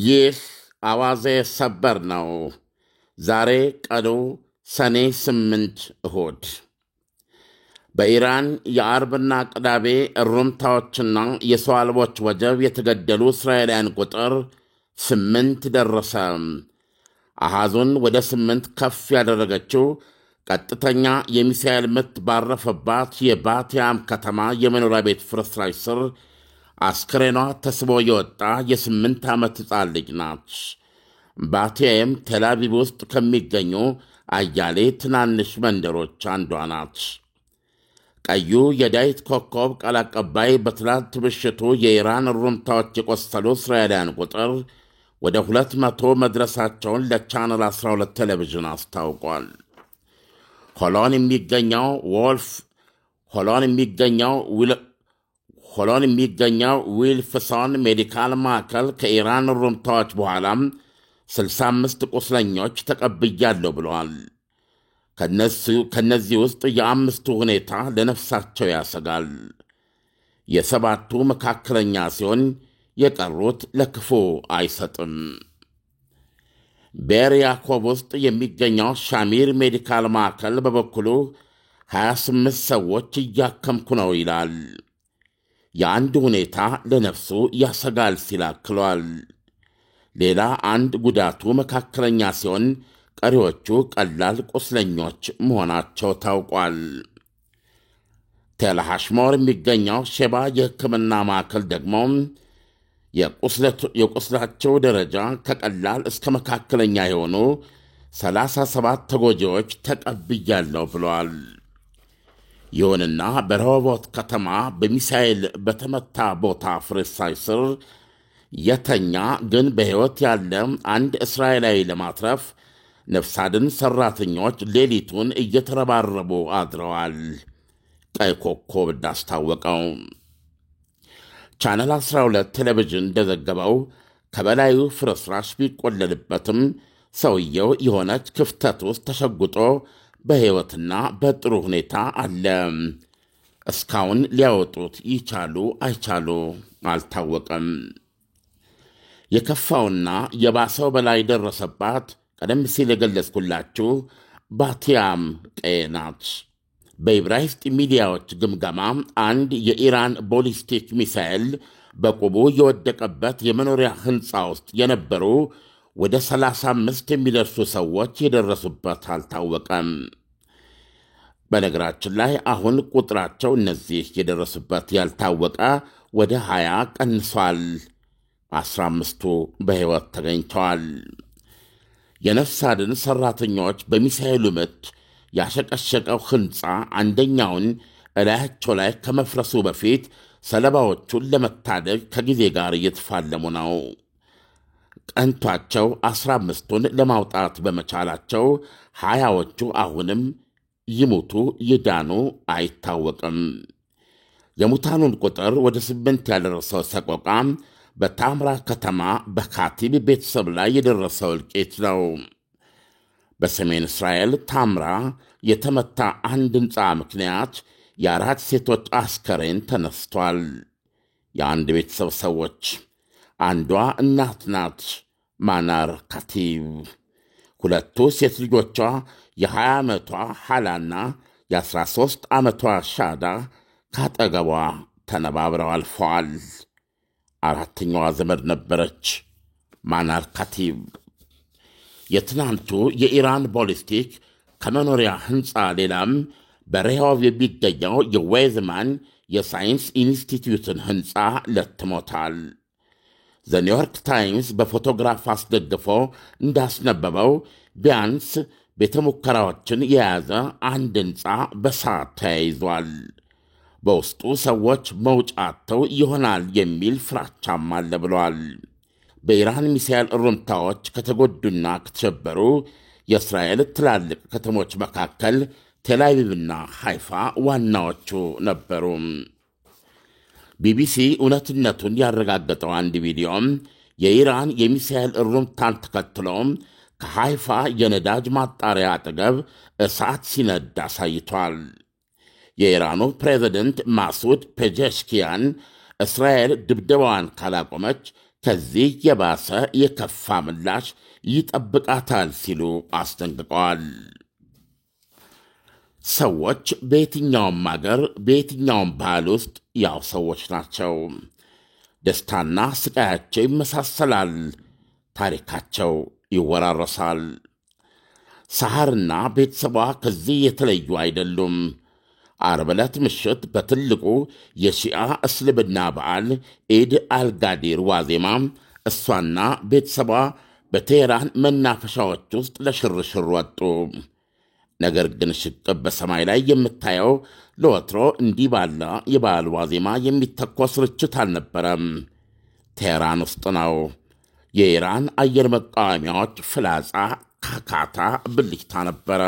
ይህ አዋዜ ሰበር ነው። ዛሬ ቀኑ ሰኔ 8 እሁድ። በኢራን የአርብና ቅዳሜ እሩምታዎችና የሰው አልቦች ወጀብ የተገደሉ እስራኤላውያን ቁጥር 8 ደረሰ። አሃዙን ወደ 8 ከፍ ያደረገችው ቀጥተኛ የሚሳኤል ምት ባረፈባት የባቲያም ከተማ የመኖሪያ ቤት ፍርስራሽ ስር አስክሬኗ ተስቦ የወጣ የ8 ዓመት ሕፃን ልጅ ናት። ባቲያም ቴልአቪቭ ውስጥ ከሚገኙ አያሌ ትናንሽ መንደሮች አንዷ ናት። ቀዩ የዳዊት ኮከብ ቃል አቀባይ በትላንት ምሽቱ የኢራን እሩምታዎች የቆሰሉ እስራኤላውያን ቁጥር ወደ 200 መድረሳቸውን ለቻናል 12 ቴሌቪዥን አስታውቋል። ሆሎን የሚገኘው ዊልፍሶን ሜዲካል ማዕከል ከኢራን እሩምታዎች በኋላም 65 ቁስለኞች ተቀብያለሁ ብለዋል። ከነዚህ ውስጥ የአምስቱ ሁኔታ ለነፍሳቸው ያሰጋል። የሰባቱ መካከለኛ ሲሆን የቀሩት ለክፉ አይሰጥም። ቤር ያዕቆብ ውስጥ የሚገኘው ሻሚር ሜዲካል ማዕከል በበኩሉ 28 ሰዎች እያከምኩ ነው ይላል። የአንድ ሁኔታ ለነፍሱ ያሰጋል ሲል አክሏል። ሌላ አንድ ጉዳቱ መካከለኛ ሲሆን ቀሪዎቹ ቀላል ቁስለኞች መሆናቸው ታውቋል። ቴልሐሽሞር የሚገኘው ሼባ የሕክምና ማዕከል ደግሞ የቁስላቸው ደረጃ ከቀላል እስከ መካከለኛ የሆኑ 37 ተጎጂዎች ተቀብያለሁ ብለዋል። ይሁንና በረሆቦት ከተማ በሚሳኤል በተመታ ቦታ ፍርስራሽ ስር የተኛ ግን በሕይወት ያለ አንድ እስራኤላዊ ለማትረፍ ነፍስ አድን ሠራተኞች ሌሊቱን እየተረባረቡ አድረዋል። ቀይ ኮከብ እንዳስታወቀው ቻናል 12 ቴሌቪዥን እንደዘገበው ከበላዩ ፍርስራሽ ቢቆለልበትም ሰውየው የሆነች ክፍተት ውስጥ ተሸጉጦ በሕይወትና በጥሩ ሁኔታ አለ። እስካሁን ሊያወጡት ይቻሉ አይቻሉ አልታወቀም። የከፋውና የባሰው በላይ ደረሰባት ቀደም ሲል የገለጽኩላችሁ ባቲያም ቀዬ ናት። በኢብራይስጥ ሚዲያዎች ግምገማ አንድ የኢራን ቦሊስቲክ ሚሳኤል በቁቡ የወደቀበት የመኖሪያ ሕንፃ ውስጥ የነበሩ ወደ 35 የሚደርሱ ሰዎች የደረሱበት አልታወቀም። በነገራችን ላይ አሁን ቁጥራቸው እነዚህ የደረሱበት ያልታወቀ ወደ 20 ቀንሷል። 15ቱ በሕይወት ተገኝተዋል። የነፍስ አድን ሠራተኞች በሚሳኤሉ ምት ያሸቀሸቀው ሕንፃ አንደኛውን እላያቸው ላይ ከመፍረሱ በፊት ሰለባዎቹን ለመታደግ ከጊዜ ጋር እየተፋለሙ ነው። ቀንቷቸው 15ቱን ለማውጣት በመቻላቸው 20ዎቹ አሁንም ይሙቱ ይዳኑ አይታወቅም። የሙታኑን ቁጥር ወደ 8 ያደረሰው ሰቆቃ በታምራ ከተማ በካቲብ ቤተሰብ ላይ የደረሰው እልቂት ነው። በሰሜን እስራኤል ታምራ የተመታ አንድ ሕንፃ ምክንያት የ4 ሴቶች አስከሬን ተነስቷል። የአንድ ቤተሰብ ሰዎች አንዷ እናት ናት፣ ማናር ካቲብ። ሁለቱ ሴት ልጆቿ የ20 ዓመቷ ሐላና የ13 ዓመቷ ሻዳ ካጠገቧ ተነባብረው አልፈዋል። አራተኛዋ ዘመድ ነበረች፣ ማናር ካቲብ። የትናንቱ የኢራን ቦሊስቲክ ከመኖሪያ ሕንፃ ሌላም በሬሆቭ የሚገኘው የዌዝማን የሳይንስ ኢንስቲትዩትን ሕንፃ ለትሞታል። ዘኒውዮርክ ታይምስ በፎቶግራፍ አስደግፎ እንዳስነበበው ቢያንስ ቤተ ሙከራዎችን የያዘ አንድ ሕንፃ በሳት ተያይዟል። በውስጡ ሰዎች መውጫተው ይሆናል የሚል ፍራቻም አለ ብሏል። በኢራን ሚሳኤል እሩምታዎች ከተጎዱና ከተሸበሩ የእስራኤል ትላልቅ ከተሞች መካከል ቴልአቪቭና ሃይፋ ዋናዎቹ ነበሩ። ቢቢሲ እውነትነቱን ያረጋገጠው አንድ ቪዲዮም የኢራን የሚሳኤል እሩምታን ተከትሎም ከሃይፋ የነዳጅ ማጣሪያ አጠገብ እሳት ሲነድ አሳይቷል። የኢራኑ ፕሬዝደንት ማሱድ ፔጀሽኪያን እስራኤል ድብደባዋን ካላቆመች ከዚህ የባሰ የከፋ ምላሽ ይጠብቃታል ሲሉ አስጠንቅቀዋል። ሰዎች በየትኛውም አገር በየትኛውም ባህል ውስጥ ያው ሰዎች ናቸው። ደስታና ስቃያቸው ይመሳሰላል። ታሪካቸው ይወራረሳል። ሳሐርና ቤተሰቧ ከዚህ የተለዩ አይደሉም። ዓርብ ዕለት ምሽት በትልቁ የሺአ እስልምና በዓል ኢድ አልጋዲር ዋዜማ እሷና ቤተሰቧ በቴህራን መናፈሻዎች ውስጥ ለሽርሽር ወጡ። ነገር ግን ሽቅብ በሰማይ ላይ የምታየው ለወትሮ እንዲህ ባለ የበዓል ዋዜማ የሚተኮስ ርችት አልነበረም። ቴህራን ውስጥ ነው። የኢራን አየር መቃወሚያዎች ፍላጻ፣ ካካታ፣ ብልጭታ ነበረ።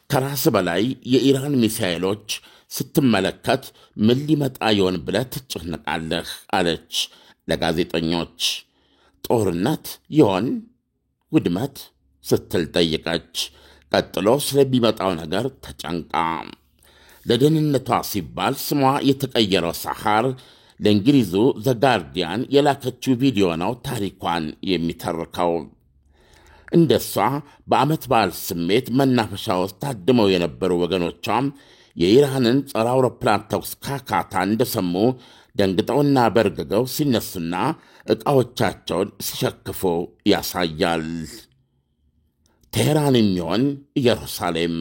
ከራስ በላይ የኢራን ሚሳኤሎች ስትመለከት ምን ሊመጣ ይሆን ብለህ ትጨነቃለህ አለች ለጋዜጠኞች። ጦርነት ይሆን ውድመት ስትል ጠየቀች። ቀጥሎ ስለሚመጣው ነገር ተጨንቃ ለደህንነቷ ሲባል ስሟ የተቀየረው ሳሐር ለእንግሊዙ ዘጋርዲያን የላከችው ቪዲዮ ነው ታሪኳን የሚተርከው። እንደሷ በዓመት በዓል ስሜት መናፈሻ ውስጥ ታድመው የነበሩ ወገኖቿም የኢራንን ጸረ አውሮፕላን ተኩስ ካካታ እንደሰሙ ደንግጠውና በርግገው ሲነሱና ዕቃዎቻቸውን ሲሸክፉ ያሳያል። ቴህራን የሚሆን ኢየሩሳሌም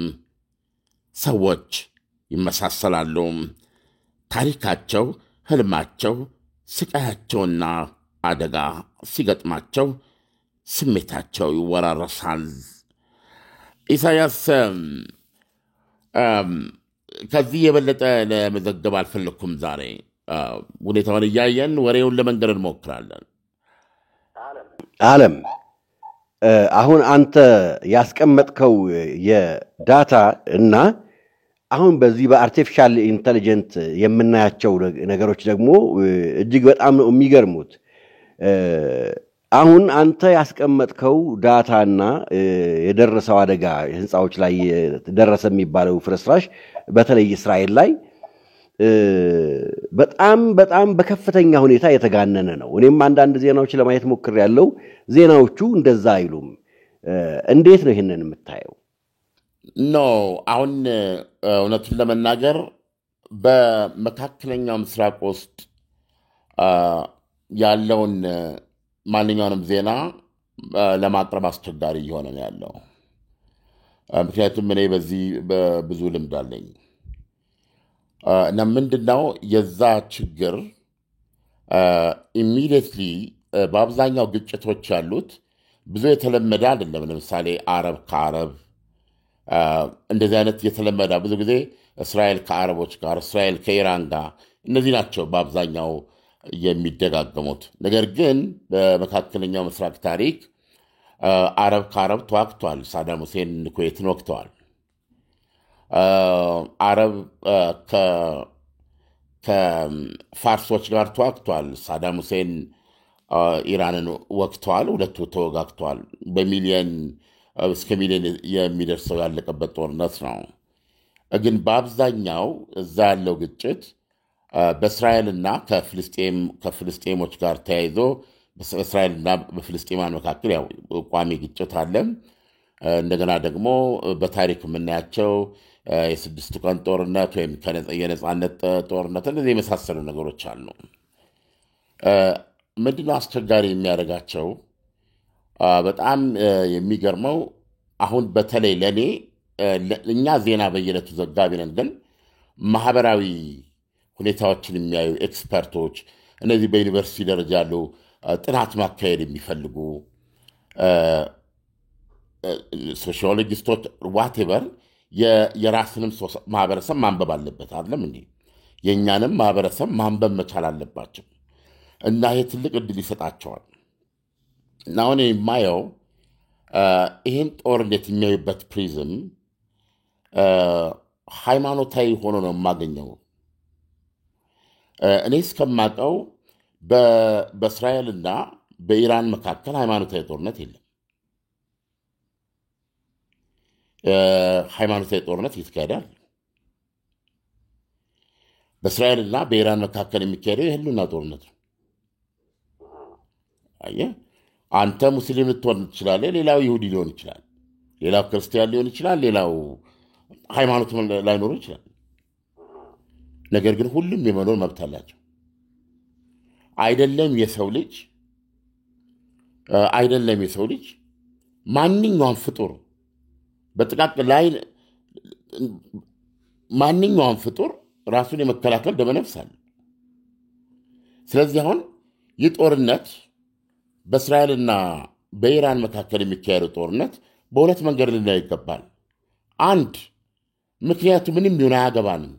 ሰዎች ይመሳሰላሉ። ታሪካቸው፣ ሕልማቸው፣ ስቃያቸውና አደጋ ሲገጥማቸው ስሜታቸው ይወራረሳል። ኢሳያስ ከዚህ የበለጠ ለመዘገብ አልፈለግኩም። ዛሬ ሁኔታውን እያየን ወሬውን ለመንገር እንሞክራለን። ዓለም አሁን አንተ ያስቀመጥከው የዳታ እና አሁን በዚህ በአርቲፊሻል ኢንተለጀንት የምናያቸው ነገሮች ደግሞ እጅግ በጣም ነው የሚገርሙት። አሁን አንተ ያስቀመጥከው ዳታና የደረሰው አደጋ ህንጻዎች ላይ ደረሰ የሚባለው ፍርስራሽ በተለይ እስራኤል ላይ በጣም በጣም በከፍተኛ ሁኔታ የተጋነነ ነው። እኔም አንዳንድ ዜናዎች ለማየት ሞክሬያለሁ። ዜናዎቹ እንደዛ አይሉም። እንዴት ነው ይሄንን የምታየው? ኖ አሁን እውነቱን ለመናገር በመካከለኛው ምስራቅ ውስጥ ያለውን ማንኛውንም ዜና ለማቅረብ አስቸጋሪ እየሆነ ነው ያለው። ምክንያቱም እኔ በዚህ ብዙ ልምድ አለኝ እና ምንድነው የዛ ችግር ኢሚዲየትሊ በአብዛኛው ግጭቶች ያሉት ብዙ የተለመደ አይደለም። ለምሳሌ አረብ ከአረብ እንደዚህ አይነት የተለመደ ብዙ ጊዜ እስራኤል ከአረቦች ጋር፣ እስራኤል ከኢራን ጋር እነዚህ ናቸው በአብዛኛው የሚደጋገሙት። ነገር ግን በመካከለኛው ምስራቅ ታሪክ አረብ ከአረብ ተዋግቷል። ሳዳም ሁሴን ኩዌትን ወቅተዋል። አረብ ከፋርሶች ጋር ተዋግቷል። ሳዳም ሁሴን ኢራንን ወቅተዋል። ሁለቱ ተወጋግተዋል። በሚሊየን እስከ ሚሊዮን የሚደርሰው ያለቀበት ጦርነት ነው። ግን በአብዛኛው እዛ ያለው ግጭት በእስራኤልና ከፍልስጤሞች ጋር ተያይዞ በእስራኤልና በፍልስጤማን መካከል ያው ቋሚ ግጭት አለ። እንደገና ደግሞ በታሪክ የምናያቸው የስድስቱ ቀን ጦርነት ወይም የነፃነት ጦርነት እንደዚህ የመሳሰሉ ነገሮች አሉ። ምንድነው አስቸጋሪ የሚያደርጋቸው? በጣም የሚገርመው አሁን በተለይ ለእኔ እኛ ዜና በየዕለቱ ዘጋቢ ነን፣ ግን ማህበራዊ ሁኔታዎችን የሚያዩ ኤክስፐርቶች፣ እነዚህ በዩኒቨርሲቲ ደረጃ ያሉ ጥናት ማካሄድ የሚፈልጉ ሶሺዮሎጂስቶች ዋቴቨር የራስንም ማህበረሰብ ማንበብ አለበት አይደለም እንዴ? የእኛንም ማህበረሰብ ማንበብ መቻል አለባቸው እና ይሄ ትልቅ እድል ይሰጣቸዋል። እና አሁን የማየው ይህን ጦርነት የሚያዩበት ፕሪዝም ሃይማኖታዊ ሆኖ ነው የማገኘው። እኔ እስከማውቀው በእስራኤልና በኢራን መካከል ሃይማኖታዊ ጦርነት የለም። ሃይማኖታዊ ጦርነት ይካሄዳል። በእስራኤልና በኢራን መካከል የሚካሄደው የህልውና ጦርነት ነው። አየህ አንተ ሙስሊም ልትሆን ትችላለህ፣ ሌላው ይሁዲ ሊሆን ይችላል፣ ሌላው ክርስቲያን ሊሆን ይችላል፣ ሌላው ሃይማኖት ላይኖር ይችላል። ነገር ግን ሁሉም የመኖር መብት አላቸው። አይደለም የሰው ልጅ ማንኛውም ፍጡር በጥቃቅን ላይ ማንኛውም ፍጡር ራሱን የመከላከል ደመነፍስ አለ። ስለዚህ አሁን ይህ ጦርነት በእስራኤልና በኢራን መካከል የሚካሄደው ጦርነት በሁለት መንገድ ልናየው ይገባል። አንድ ምክንያቱ ምንም ይሁን አያገባንም፣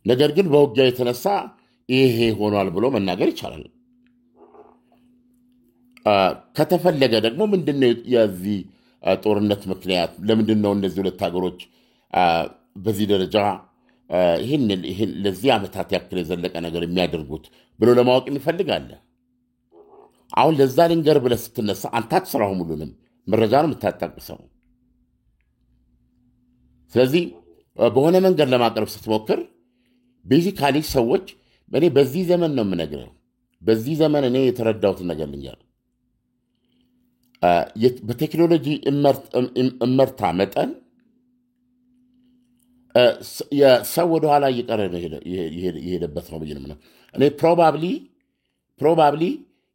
ነገር ግን በውጊያ የተነሳ ይሄ ሆኗል ብሎ መናገር ይቻላል። ከተፈለገ ደግሞ ምንድነው የዚህ ጦርነት ምክንያት? ለምንድነው እነዚህ ሁለት ሀገሮች በዚህ ደረጃ ይህን ለዚህ ዓመታት ያክል የዘለቀ ነገር የሚያደርጉት ብሎ ለማወቅ ይፈልጋል። አሁን ለዛ ልንገር ብለህ ስትነሳ አንተ አትሰራውም፣ ሁሉንም መረጃ ነው የምታጣቅሰው። ስለዚህ በሆነ መንገድ ለማቅረብ ስትሞክር ቤዚካሊ ሰዎች እኔ በዚህ ዘመን ነው የምነግርህ፣ በዚህ ዘመን እኔ የተረዳሁትን ነገር ልንገር። በቴክኖሎጂ እመርታ መጠን የሰው ወደኋላ እየቀረ ነው የሄደበት ነው ብዬ ነው እኔ ፕሮባብሊ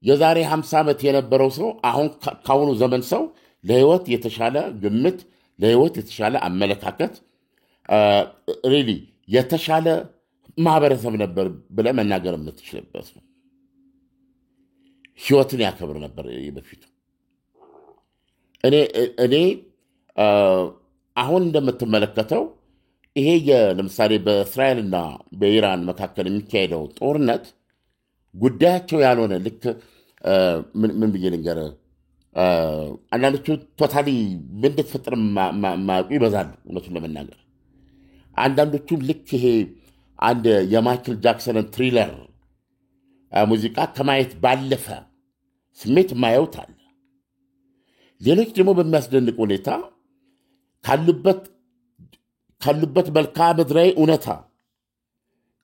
የዛሬ 50 ዓመት የነበረው ሰው አሁን ካሁኑ ዘመን ሰው ለህይወት የተሻለ ግምት፣ ለህይወት የተሻለ አመለካከት፣ ሪሊ የተሻለ ማህበረሰብ ነበር ብለህ መናገር የምትችልበት ነው። ህይወትን ያከብር ነበር በፊቱ። እኔ አሁን እንደምትመለከተው ይሄ ለምሳሌ በእስራኤልና በኢራን መካከል የሚካሄደው ጦርነት ጉዳያቸው ያልሆነ ልክ ምን ብዬ ልንገርህ፣ አንዳንዶቹ ቶታሊ ምን እንደተፈጠረ ማያውቁ ይበዛሉ እውነቱን ለመናገር። አንዳንዶቹም ልክ ይሄ አንድ የማይክል ጃክሰንን ትሪለር ሙዚቃ ከማየት ባለፈ ስሜት ማየውታል። ሌሎች ደግሞ በሚያስደንቅ ሁኔታ ካሉበት መልክዓ ምድራዊ እውነታ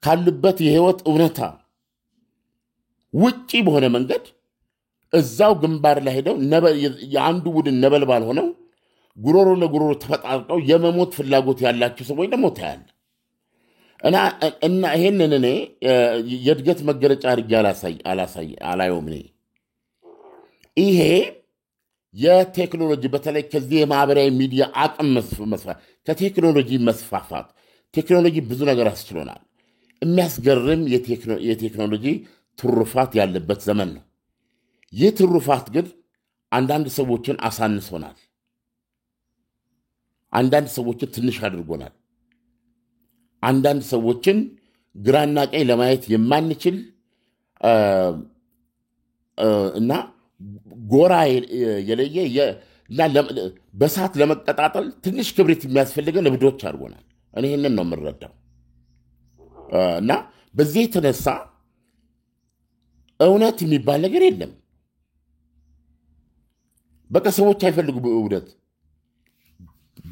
ካሉበት የህይወት እውነታ ውጪ በሆነ መንገድ እዛው ግንባር ላይ ሄደው የአንዱ ቡድን ነበልባል ሆነው ጉሮሮ ለጉሮሮ ተፈጣርቀው የመሞት ፍላጎት ያላቸው ሰዎች ደግሞ ታያለህ። እና ይሄንን እኔ የእድገት መገለጫ አድርጌ አላየውም። ይሄ የቴክኖሎጂ በተለይ ከዚህ የማህበራዊ ሚዲያ አቅም መስፋፋት ከቴክኖሎጂ መስፋፋት ቴክኖሎጂ ብዙ ነገር አስችሎናል። የሚያስገርም የቴክኖሎጂ ትሩፋት ያለበት ዘመን ነው። ይህ ትሩፋት ግን አንዳንድ ሰዎችን አሳንሶናል፣ አንዳንድ ሰዎችን ትንሽ አድርጎናል፣ አንዳንድ ሰዎችን ግራና ቀኝ ለማየት የማንችል እና ጎራ የለየ በሳት ለመቀጣጠል ትንሽ ክብሪት የሚያስፈልገን እብዶች አድርጎናል። እኔ ይህንን ነው የምንረዳው። እና በዚህ የተነሳ እውነት የሚባል ነገር የለም። በቃ ሰዎች አይፈልጉም እውነት።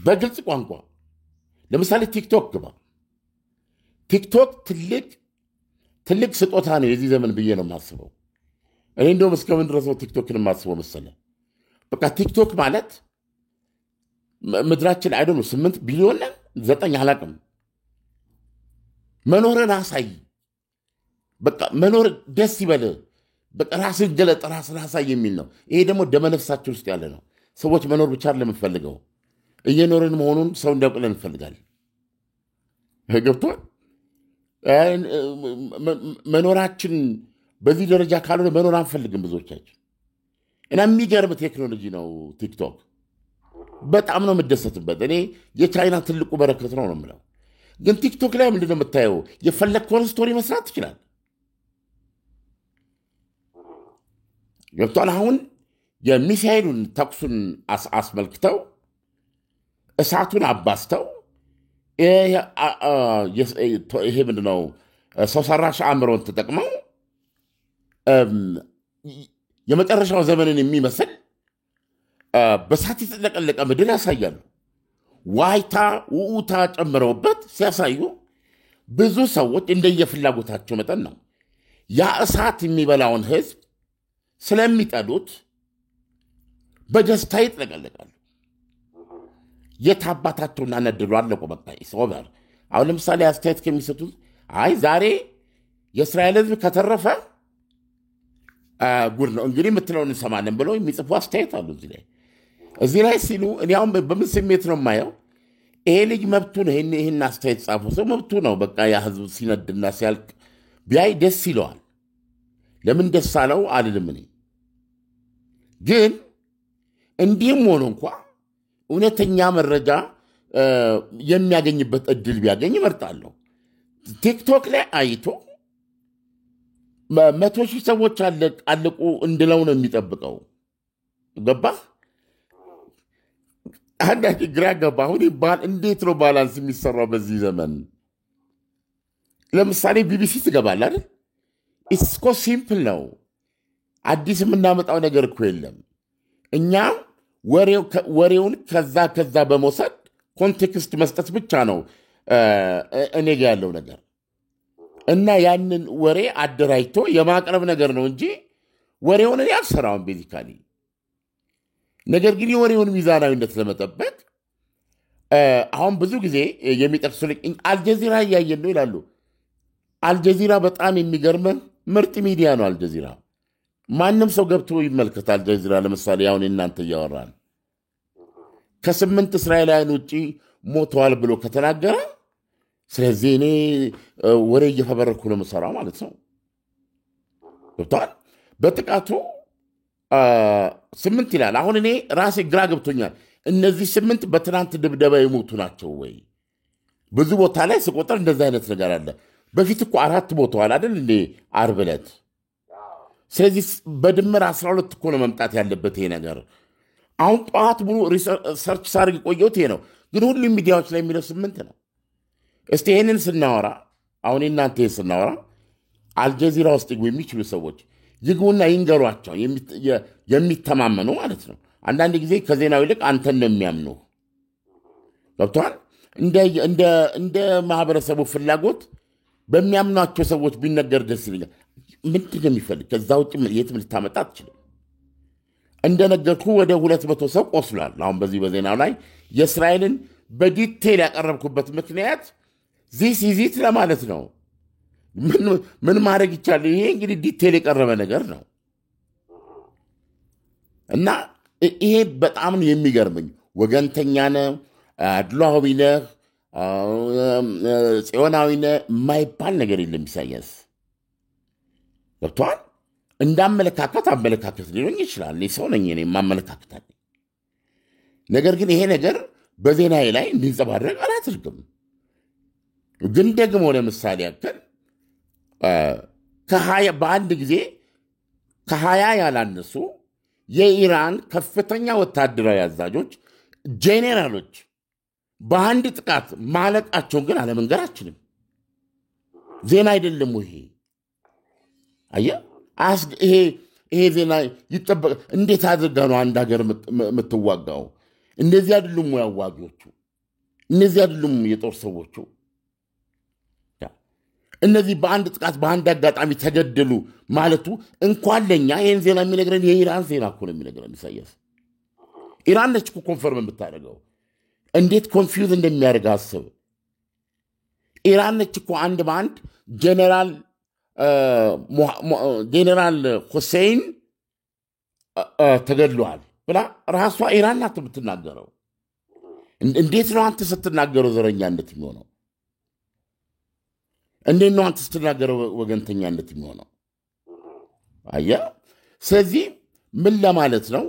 በግልጽ ቋንቋ ለምሳሌ ቲክቶክ ግባ። ቲክቶክ ትልቅ ስጦታ ነው የዚህ ዘመን ብዬ ነው የማስበው። እኔ እንደውም እስከምን ድረስ ነው ቲክቶክን የማስበው መሰለህ? በቃ ቲክቶክ ማለት ምድራችን አይደሉ 8 ቢሊዮን 9 አላቅም መኖርን አሳይ። በቃ መኖር ደስ ይበል፣ በቃ ራስን ገለጥ፣ ራስን አሳይ የሚል ነው። ይሄ ደግሞ ደመነፍሳችን ውስጥ ያለ ነው። ሰዎች መኖር ብቻ ለምንፈልገው እየኖርን መሆኑን ሰው እንዲያውቅልን እንፈልጋለን። ገብቶሃል? መኖራችን በዚህ ደረጃ ካልሆነ መኖር አንፈልግም ብዙዎቻችን። እና የሚገርም ቴክኖሎጂ ነው ቲክቶክ። በጣም ነው የምደሰትበት። እኔ የቻይና ትልቁ በረከት ነው የምለው። ግን ቲክቶክ ላይ ምንድነው የምታየው? የፈለግከውን ስቶሪ መስራት ትችላል። ገብቷል? አሁን የሚሳይሉን ተኩሱን አስመልክተው እሳቱን አባስተው ይሄ ምንድነው ሰው ሰራሽ አእምሮን ተጠቅመው የመጨረሻው ዘመንን የሚመስል በሳት የተጠቀለቀ ምድር ያሳያሉ። ዋይታ ውኡታ ጨምረውበት ሲያሳዩ ብዙ ሰዎች እንደየፍላጎታቸው መጠን ነው። ያ እሳት የሚበላውን ህዝብ ስለሚጠሉት በደስታ ይጥለቀለቃሉ። የት አባታቸውና ነድሉ አለቁ። በቃ ኦቨር። አሁን ለምሳሌ አስተያየት ከሚሰጡት አይ ዛሬ የእስራኤል ሕዝብ ከተረፈ ጉድ ነው እንግዲህ የምትለውን እንሰማለን ብለው የሚጽፉ አስተያየት አሉ። እዚህ ላይ ሲሉ እኔ አሁን በምን ስሜት ነው የማየው? ይሄ ልጅ መብቱ ነው። ይህን አስተያየት ጻፉ ሰው መብቱ ነው። በቃ ያ ሕዝብ ሲነድና ሲያልቅ ቢያይ ደስ ይለዋል። ለምን ደስ አለው አልልም። እኔ ግን እንዲህም ሆኖ እንኳ እውነተኛ መረጃ የሚያገኝበት እድል ቢያገኝ እመርጣለሁ። ቲክቶክ ላይ አይቶ 100,000 ሰዎች አለቁ እንድለው ነው የሚጠብቀው። ገባህ? አንዳንድ ግራ ገባ። አሁን እንዴት ነው ባላንስ የሚሰራው በዚህ ዘመን? ለምሳሌ ቢቢሲ ትገባለህ አይደል? ኢስኮ ሲምፕል ነው። አዲስ የምናመጣው ነገር እኮ የለም። እኛ ወሬውን ከዛ በመውሰድ ኮንቴክስት መስጠት ብቻ ነው እኔ ጋ ያለው ነገር እና ያንን ወሬ አደራጅቶ የማቅረብ ነገር ነው እንጂ ወሬውን እኔ አልሰራውም ቤዚካሊ። ነገር ግን የወሬውን ሚዛናዊነት ለመጠበቅ አሁን ብዙ ጊዜ የሚጠቅሱልኝ አልጀዚራ እያየን ነው ይላሉ። አልጀዚራ በጣም የሚገርም ምርጥ ሚዲያ ነው። አልጀዚራ ማንም ሰው ገብቶ ይመልከት። አልጀዚራ ለምሳሌ አሁን እናንተ እያወራን ከ8 እስራኤላውያን ውጭ ሞተዋል ብሎ ከተናገረ ስለዚህ እኔ ወሬ እየፈበረኩ ነው የምሰራው ማለት ነው። ገብቶሃል? በጥቃቱ 8 ይላል። አሁን እኔ ራሴ ግራ ገብቶኛል። እነዚህ 8 በትናንት ድብደባ የሞቱ ናቸው ወይ? ብዙ ቦታ ላይ ስቆጥር እንደዚህ አይነት ነገር አለ። በፊት እኮ 4 ሞተዋል አይደል እንዴ ዓርብ ዕለት። ስለዚህ በድምር 12 እኮ ነው መምጣት ያለበት ይሄ ነገር። አሁን ጠዋት ሙሉ ሪሰርች ሳርግ ቆየሁት። ይሄ ነው ግን ሁሉም ሚዲያዎች ላይ የሚለው 8 ነው። እስቲ ይህንን ስናወራ አሁን እናንተ ስናወራ አልጀዚራ ውስጥ የሚችሉ ሰዎች ይግቡና ይንገሯቸው፣ የሚተማመኑ ማለት ነው። አንዳንድ ጊዜ ከዜናው ይልቅ አንተን ነው የሚያምኑ። ገብቶሃል? እንደ ማህበረሰቡ ፍላጎት በሚያምኗቸው ሰዎች ቢነገር ደስ ይለኛል። ምንድን ነው የሚፈልግ? ከዛ ውጭ የትም ልታመጣ አትችልም። እንደነገርኩ ወደ 200 ሰው ቆስሏል። አሁን በዚህ በዜናው ላይ የእስራኤልን በዲቴል ያቀረብኩበት ምክንያት ዚስ ይዚት ለማለት ነው። ምን ማድረግ ይቻላል? ይሄ እንግዲህ ዲቴል የቀረበ ነገር ነው እና ይሄ በጣም ነው የሚገርመኝ። ወገንተኛ ነህ፣ አድሏዊ ነህ፣ ጽዮናዊ ነህ የማይባል ነገር የለም። ኢሳያስ ገብቶሃል? እንዳመለካከት አመለካከት ሊሆን ይችላል። እኔ ሰው ነኝ፣ እኔ የማመለካከት አለኝ። ነገር ግን ይሄ ነገር በዜናዬ ላይ እንዲንጸባረቅ አላደርግም። ግን ደግሞ ለምሳሌ ያክል በአንድ ጊዜ ከ20 ያላነሱ የኢራን ከፍተኛ ወታደራዊ አዛዦች፣ ጄኔራሎች በአንድ ጥቃት ማለቃቸውን ግን አለመንገር አችልም። ዜና አይደለም ይሄ። አየህ፣ ይሄ ዜና ይጠበቅ። እንዴት አድርጋ ነው አንድ ሀገር የምትዋጋው? እነዚህ አይደሉም አዋጊዎቹ፣ እነዚህ አይደሉም የጦር ሰዎቹ። እነዚህ በአንድ ጥቃት በአንድ አጋጣሚ ተገደሉ ማለቱ እንኳን ለኛ ይህን ዜና የሚነግረን የኢራን ዜና እኮ ነው የሚነግረን። ኢሳያስ ኢራን ነች እኮ ኮንፈርም የምታደርገው። እንዴት ኮንፊውዝ እንደሚያደርግ አስብ። ኢራን ነች እኮ አንድ በአንድ ጄኔራል ሁሴይን ተገድለዋል ብላ ራሷ ኢራን ናት የምትናገረው። እንዴት ነው አንተ ስትናገረው ዘረኛነት የሚሆነው? እንዴት ነው አንተ ስትናገረው ወገንተኛነት የሚሆነው? አየህ። ስለዚህ ምን ለማለት ነው?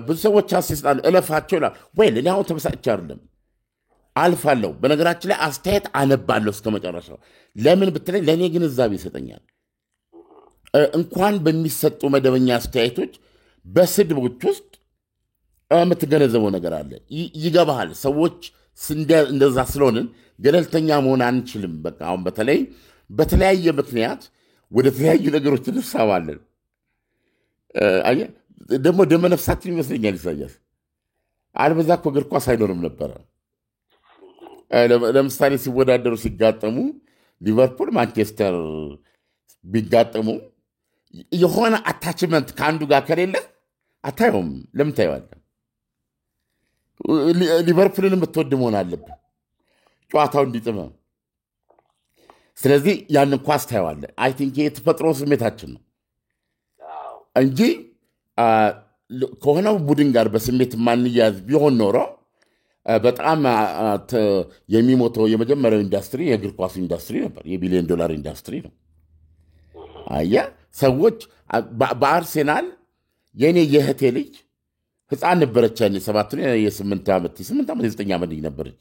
ብዙ ሰዎች አስይስጣሉ፣ እለፋቸው ይላል። ወይ እኔ አሁን ተበሳጭቼ አይደለም አልፋለሁ። በነገራችን ላይ አስተያየት አነባለሁ እስከ መጨረሻው። ለምን ብትለኝ ለእኔ ግንዛቤ ይሰጠኛል። እንኳን በሚሰጡ መደበኛ አስተያየቶች በስድቦች ውስጥ የምትገነዘበው ነገር አለ። ይገባሃል። ሰዎች እንደዛ ስለሆንን ገለልተኛ መሆን አንችልም። በቃ አሁን በተለይ በተለያየ ምክንያት ወደ ተለያዩ ነገሮች እንሳባለን። ደግሞ ደመነፍሳችን ይመስለኛል ኢሳያስ። አልበዛ እኮ እግር ኳስ አይኖርም ነበረ። ለምሳሌ ሲወዳደሩ ሲጋጠሙ ሊቨርፑል ማንቸስተር ቢጋጠሙ የሆነ አታችመንት ከአንዱ ጋር ከሌለ አታየውም። ለምን ታየዋለህ? ሊቨርፑልን የምትወድ መሆን አለብህ ጨዋታው እንዲጥምህ። ስለዚህ ያንን ኳስ ታየዋለህ። አይ ቲንክ የተፈጥሮ ስሜታችን ነው እንጂ ከሆነው ቡድን ጋር በስሜት ማንያዝ ቢሆን ኖሮ በጣም የሚሞተው የመጀመሪያው ኢንዱስትሪ የእግር ኳስ ኢንዱስትሪ ነበር። $1 ቢሊዮን ኢንዱስትሪ ነው። አየህ ሰዎች በአርሴናል የኔ የእህቴ ልጅ ህፃን ነበረች። ያኔ 8 ዓመት 9 ዓመት ልጅ ነበረች።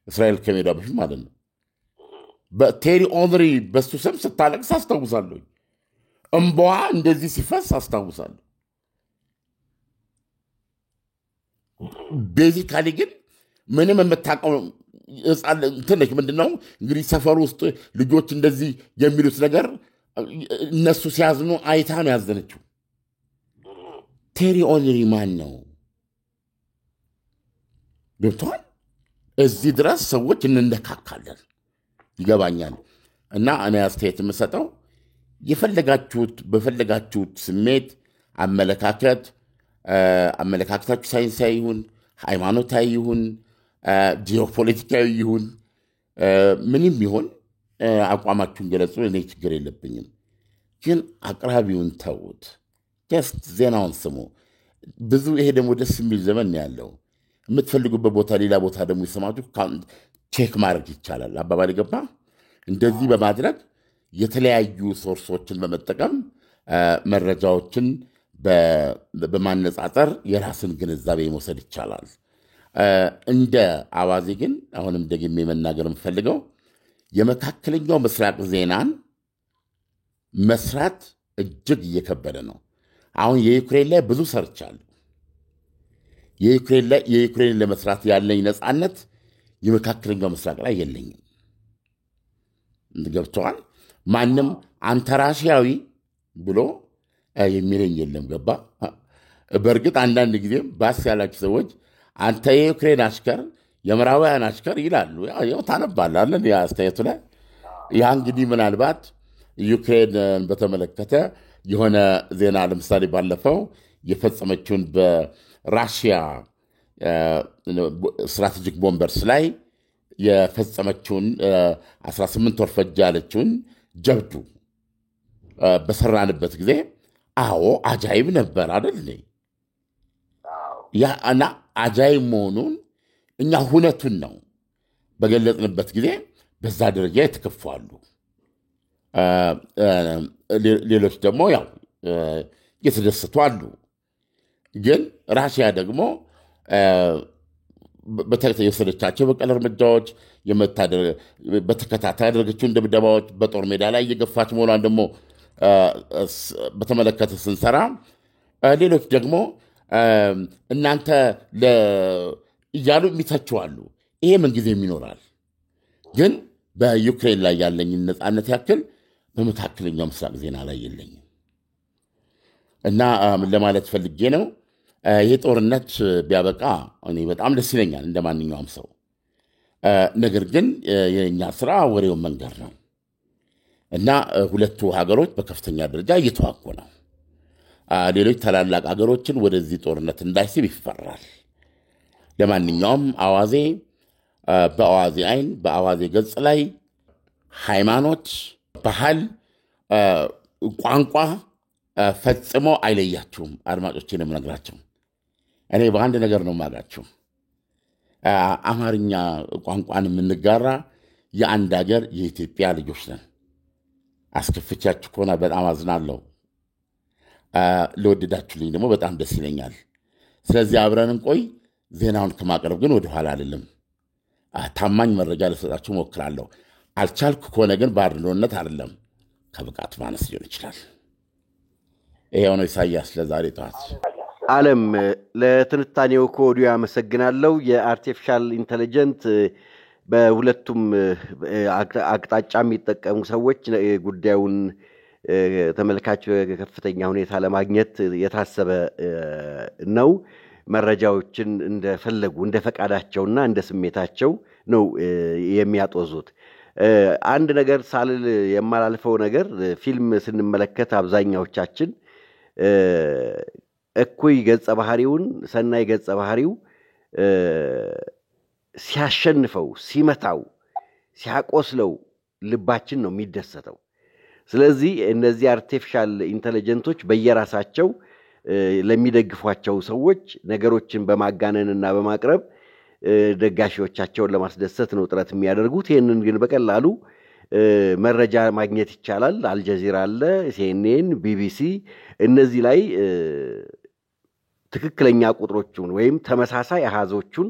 እስራኤል ከሜዳ በፊት ማለት ነው። በቴሪ ኦንሪ በሱ ስም ስታለቅስ አስታውሳለሁ። እምባዋ እንደዚህ ሲፈስ አስታውሳለሁ። ቤዚካሊ ግን ምንም የምታውቀው ትንሽ ምንድነው እንግዲህ ሰፈር ውስጥ ልጆች እንደዚህ የሚሉት ነገር እነሱ ሲያዝኑ አይታ ነው ያዘነችው። ቴሪ ኦንሪ ማን ነው ገብቷል? እዚህ ድረስ ሰዎች እንነካካለን ይገባኛል። እና እኔ አስተያየት የምሰጠው በፈለጋችሁት ስሜት አመለካከታችሁ ሳይንሳዊ ይሁን ሃይማኖታዊ ይሁን ጂኦፖለቲካዊ ይሁን ምንም ይሁን አቋማችሁን ገለጹ። እኔ ችግር የለብኝም። ግን አቅራቢውን ተውት። ጀስት ዜናውን ስሙ። ብዙ ይሄ ደግሞ ደስ የሚል ዘመን ያለው የምትፈልጉበት ቦታ ሌላ ቦታ ደግሞ ይሰማችሁ ቼክ ማድረግ ይቻላል። አባባል ገባ። እንደዚህ በማድረግ የተለያዩ ሶርሶችን በመጠቀም መረጃዎችን በማነጻጸር የራስን ግንዛቤ መውሰድ ይቻላል። እንደ አዋዜ ግን አሁንም ደግሜ መናገር የምፈልገው የመካከለኛው ምስራቅ ዜናን መስራት እጅግ እየከበደ ነው። አሁን የዩክሬን ላይ ብዙ ሰርቻለሁ። የዩክሬን ለመስራት ያለኝ ነፃነት የመካከለኛው ምስራቅ ላይ የለኝም። ገብቶሃል? ማንም አንተ ራሽያዊ ብሎ የሚለኝ የለም። ገባ? በእርግጥ አንዳንድ ጊዜም ባስ ያላችሁ ሰዎች አንተ የዩክሬን አሽከር የምዕራባውያን አሽከር ይላሉ። ያው ታነባለህ አስተያየቱ ላይ። ያ እንግዲህ ምናልባት ዩክሬንን በተመለከተ የሆነ ዜና ለምሳሌ ባለፈው የፈጸመችውን በራሽያ ስትራቴጂክ ቦምበርስ ላይ የፈጸመችውን 18 ወር ፈጅ ያለችውን ጀብዱ በሰራንበት ጊዜ አዎ አጃይብ ነበር አይደል? እና አጃይብ መሆኑን እኛ ሁነቱን ነው በገለጽንበት ጊዜ በዛ ደረጃ የተከፋሉ። ሌሎች ደግሞ ያው የተደሰቱ አሉ። ግን ራሽያ ደግሞ የወሰደቻቸው በቀል እርምጃዎች በተከታታይ ያደረገችውን ድብደባዎች በጦር ሜዳ ላይ እየገፋች መሆኗን ደግሞ በተመለከተ ስንሰራ ሌሎች ደግሞ እናንተ እያሉ የሚተችዋሉ። ይሄ ምንጊዜም ይኖራል። ግን በዩክሬን ላይ ያለኝን ነፃነት ያክል በመካከለኛው ምስራቅ ዜና ላይ የለኝም እና ለማለት ፈልጌ ነው። ይህ ጦርነት ቢያበቃ እኔ በጣም ደስ ይለኛል እንደ ማንኛውም ሰው። ነገር ግን የኛ ስራ ወሬውን መንገር ነው እና ሁለቱ ሀገሮች በከፍተኛ ደረጃ እየተዋጉ ነው። ሌሎች ታላላቅ ሀገሮችን ወደዚህ ጦርነት እንዳይስብ ይፈራል። ለማንኛውም አዋዜ በአዋዜ አይን በአዋዜ ገጽ ላይ ሃይማኖት፣ ባህል፣ ቋንቋ ፈጽሞ አይለያችሁም። አድማጮችን የምነግራቸው እኔ በአንድ ነገር ነው የማውቃቸው። አማርኛ ቋንቋን የምንጋራ የአንድ ሀገር የኢትዮጵያ ልጆች ነን። አስከፍቻችሁ ከሆነ በጣም አዝናለሁ። ለወደዳችሁልኝ ደግሞ በጣም ደስ ይለኛል። ስለዚህ አብረን እንቆይ። ዜናውን ከማቅረብ ግን ወደኋላ አይደለም። ታማኝ መረጃ ልሰጣችሁ እሞክራለሁ። አልቻልኩ ከሆነ ግን ባድሎነት አይደለም፣ ከብቃት ማነስ ሊሆን ይችላል። ይሄው ነው ኢሳያስ ለዛሬ ጠዋት። ዓለም ለትንታኔው ከወዲሁ ያመሰግናለሁ። የአርቲፊሻል ኢንተለጀንት በሁለቱም አቅጣጫ የሚጠቀሙ ሰዎች ጉዳዩን ተመልካች ከፍተኛ ሁኔታ ለማግኘት የታሰበ ነው። መረጃዎችን እንደፈለጉ እንደፈቃዳቸውና እንደ ስሜታቸው ነው የሚያጦዙት። አንድ ነገር ሳልል የማላልፈው ነገር ፊልም ስንመለከት አብዛኛዎቻችን እኩይ ገጸ ባህሪውን ሰናይ ገጸ ባህሪው ሲያሸንፈው ሲመታው ሲያቆስለው ልባችን ነው የሚደሰተው ስለዚህ እነዚህ አርቲፊሻል ኢንተለጀንቶች በየራሳቸው ለሚደግፏቸው ሰዎች ነገሮችን በማጋነንና በማቅረብ ደጋፊዎቻቸውን ለማስደሰት ነው ጥረት የሚያደርጉት ይሄንን ግን በቀላሉ መረጃ ማግኘት ይቻላል አልጀዚራ አለ ሲኤንኤን ቢቢሲ እነዚህ ላይ ትክክለኛ ቁጥሮቹን ወይም ተመሳሳይ አሃዞቹን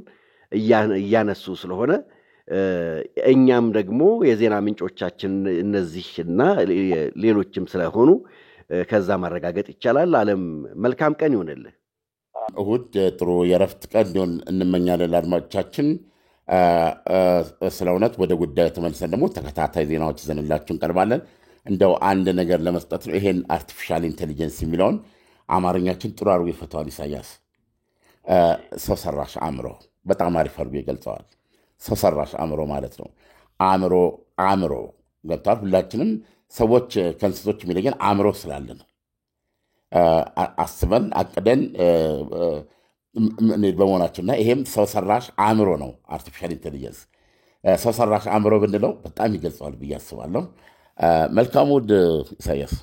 እያነሱ ስለሆነ እኛም ደግሞ የዜና ምንጮቻችን እነዚህና ሌሎችም ስለሆኑ ከዛ ማረጋገጥ ይቻላል ዓለም መልካም ቀን ይሁንልህ እሁድ ጥሩ የረፍት ቀን ይሁን እንመኛለን አድማጮቻችን ስለውነት ወደ ጉዳዩ ተመልሰን ደግሞ ተከታታይ ዜናዎች ይዘንላችሁ እንቀርባለን እንደው አንድ ነገር ለመስጠት ነው ይሄን አርቲፊሻል ኢንተለጀንስ የሚለውን አማርኛችን ጥሩ አድርጎ ይፈታዋል ኢሳያስ ሰው ሰራሽ አእምሮ በጣም አሪፍ አድርጎ ይገልጸዋል ሰው ሰራሽ አእምሮ ማለት ነው አእምሮ ገብቷል ሁላችንም ሰዎች ከእንስሶች የሚለየን አእምሮ ስላለ ነው አስበን አቅደን በመሆናችንና ይሄም ሰው ሰራሽ አእምሮ ነው አርቲፊሻል ኢንተለጀንስ ሰው ሰራሽ አእምሮ ብንለው በጣም ይገልጸዋል ብዬ አስባለሁ መልካሙ ኢሳያስ